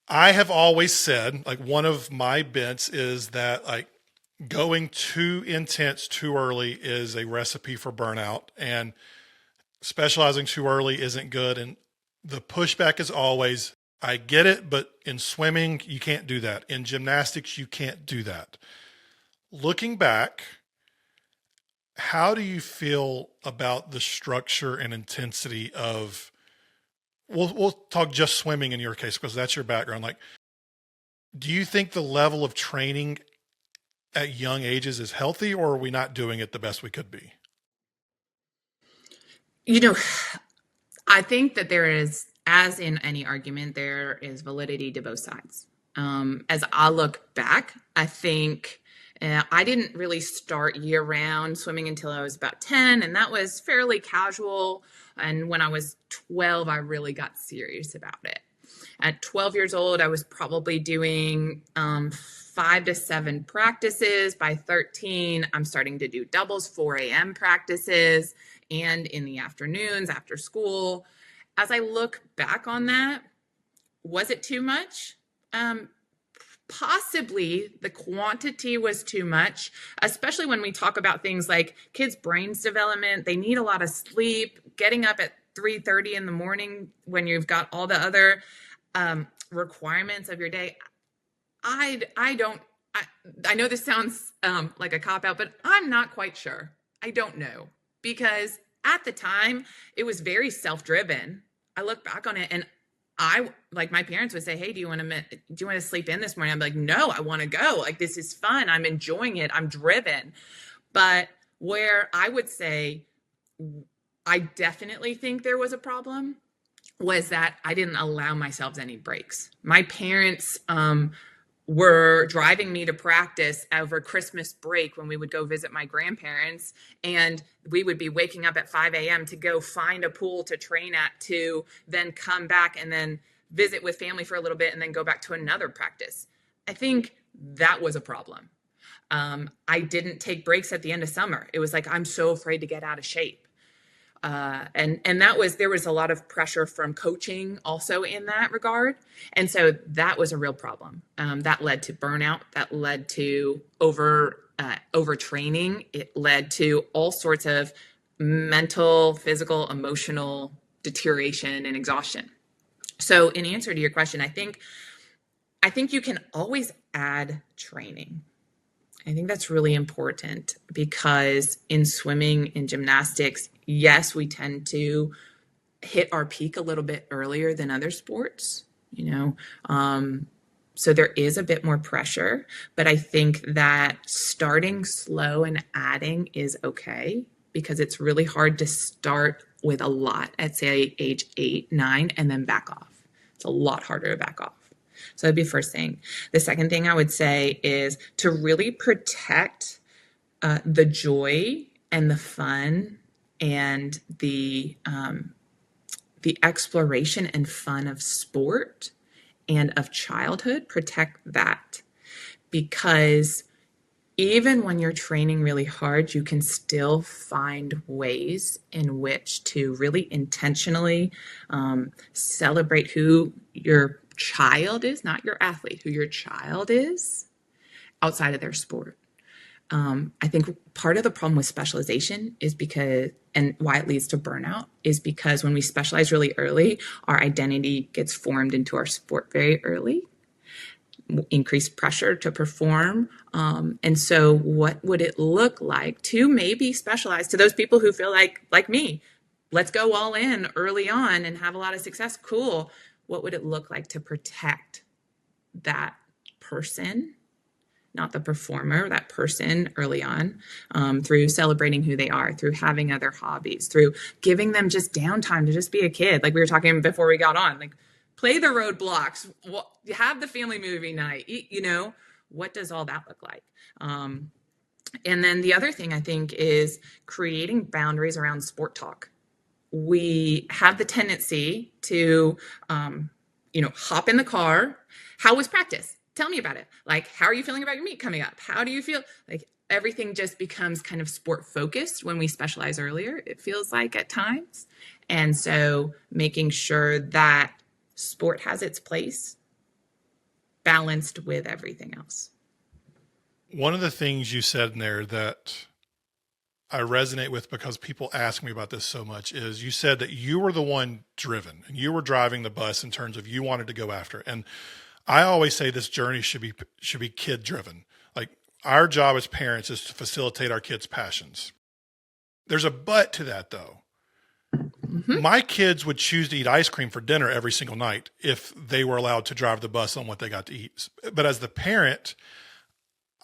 I have always said, like, one of my bents is that, like, going too intense too early is a recipe for burnout, and specializing too early isn't good. And the pushback is always, I get it, but in swimming, you can't do that. In gymnastics, you can't do that. Looking back, how do you feel about the structure and intensity of, we'll talk just swimming in your case, because that's your background. Like, do you think the level of training at young ages is healthy, or are we not doing it the best we could be? You know, I think that there is, as in any argument, there is validity to both sides. As I look back, I think I didn't really start year round swimming until I was about 10, and that was fairly casual. And when I was 12, I really got serious about it. At 12 years old, I was probably doing 5 to 7 practices. By 13, I'm starting to do doubles, 4 a.m. practices, and in the afternoons after school. As I look back on that, was it too much? Possibly the quantity was too much, especially when we talk about things like kids' brains development. They need a lot of sleep. Getting up at 3:30 in the morning when you've got all the other requirements of your day. I don't, I know this sounds like a cop out, but I'm not quite sure. I don't know, because at the time it was very self-driven. I look back on it, and I, like, my parents would say, "Hey, do you want to sleep in this morning?" I'm like, "No, I want to go. Like, this is fun. I'm enjoying it. I'm driven." But where I would say I definitely think there was a problem was that I didn't allow myself any breaks. My parents were driving me to practice over Christmas break when we would go visit my grandparents, and we would be waking up at 5 a.m. to go find a pool to train at, to then come back and then visit with family for a little bit and then go back to another practice. I think that was a problem. I didn't take breaks at the end of summer. It was like, I'm so afraid to get out of shape. And that was, there was a lot of pressure from coaching also in that regard. And so that was a real problem. That led to burnout. That led to overtraining. It led to all sorts of mental, physical, emotional deterioration and exhaustion. So in answer to your question, I think you can always add training. I think that's really important, because in swimming, in gymnastics, yes, we tend to hit our peak a little bit earlier than other sports, so there is a bit more pressure, but I think that starting slow and adding is okay, because it's really hard to start with a lot at, say, age 8, 9, and then back off. It's a lot harder to back off. So that'd be the first thing. The second thing I would say is to really protect the joy and the fun and the exploration and fun of sport and of childhood. Protect that, because even when you're training really hard, you can still find ways in which to really intentionally celebrate who your child is, not your athlete, who your child is outside of their sport. I think part of the problem with specialization is because, and why it leads to burnout, is because when we specialize really early, our identity gets formed into our sport very early, increased pressure to perform. And so what would it look like to maybe specialize, to those people who feel like me, let's go all in early on and have a lot of success? Cool. What would it look like to protect that person, not the performer, that person early on, through celebrating who they are, through having other hobbies, through giving them just downtime to just be a kid. Like we were talking before we got on, like play the roadblocks, have the family movie night, what does all that look like? And then the other thing I think is creating boundaries around sport talk. We have the tendency to, hop in the car. How was practice? Tell me about it. Like, how are you feeling about your meet coming up? How do you feel? Like, everything just becomes kind of sport focused when we specialize earlier, it feels like at times. And so making sure that sport has its place, balanced with everything else. One of the things you said in there that I resonate with, because people ask me about this so much, is you said that you were the one driven and you were driving the bus in terms of you wanted to go after it. And I always say this journey should be kid driven. Like, our job as parents is to facilitate our kids' passions. There's a but to that, though. Mm-hmm. My kids would choose to eat ice cream for dinner every single night if they were allowed to drive the bus on what they got to eat. But as the parent,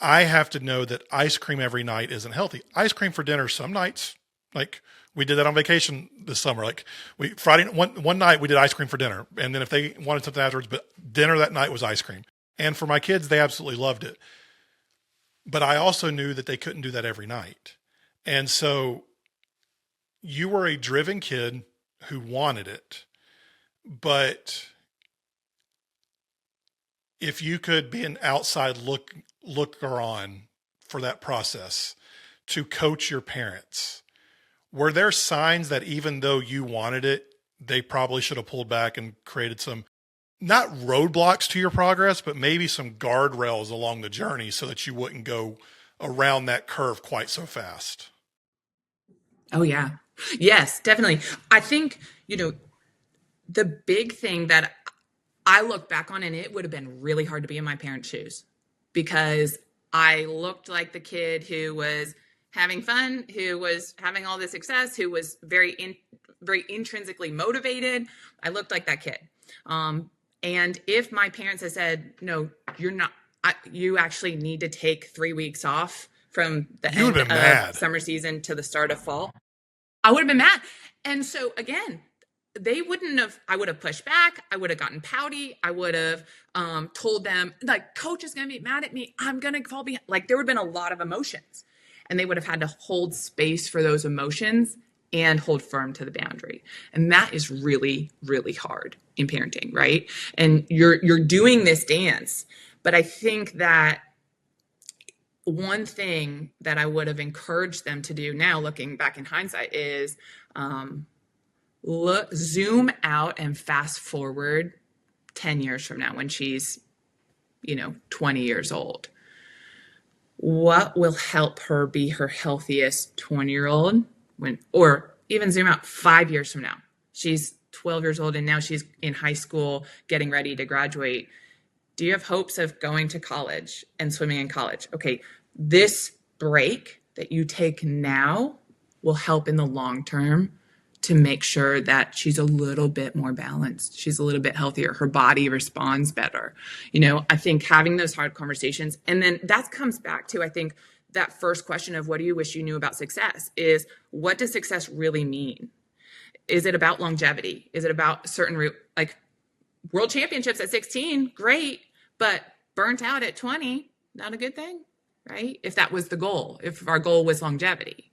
I have to know that ice cream every night isn't healthy. Ice cream for dinner some nights, like we did that on vacation this summer. Like one night we did ice cream for dinner, and then if they wanted something afterwards, but dinner that night was ice cream. And for my kids, they absolutely loved it. But I also knew that they couldn't do that every night. And so you were a driven kid who wanted it, but if you could be an outside looker on for that process to coach your parents, were there signs that even though you wanted it, they probably should have pulled back and created some, not roadblocks to your progress, but maybe some guardrails along the journey so that you wouldn't go around that curve quite so fast? Oh, yeah. Yes, definitely. I think, the big thing that I look back on, and it would have been really hard to be in my parents' shoes, because I looked like the kid who was having fun, who was having all this success, who was very intrinsically motivated. I looked like that kid. And if my parents had said, no, you're not, you actually need to take 3 weeks off from the end of summer season to the start of fall, I would have been mad. And so again, I would have pushed back. I would have gotten pouty. I would have told them, like, coach is going to be mad at me. I'm going to fall behind. Like, there would have been a lot of emotions, and they would have had to hold space for those emotions and hold firm to the boundary. And that is really, really hard in parenting, right? And you're doing this dance. But I think that one thing that I would have encouraged them to do now, looking back in hindsight, is zoom out and fast forward 10 years from now when she's, 20 years old. What will help her be her healthiest 20-year-old or even zoom out 5 years from now? She's 12 years old and now she's in high school getting ready to graduate. Do you have hopes of going to college and swimming in college? Okay, this break that you take now will help in the long term to make sure that she's a little bit more balanced. She's a little bit healthier. Her body responds better. I think having those hard conversations, and then that comes back to, I think, that first question of what do you wish you knew about success is, what does success really mean? Is it about longevity? Is it about certain, like world championships at 16? Great. But burnt out at 20, not a good thing, right? If that was the goal, if our goal was longevity.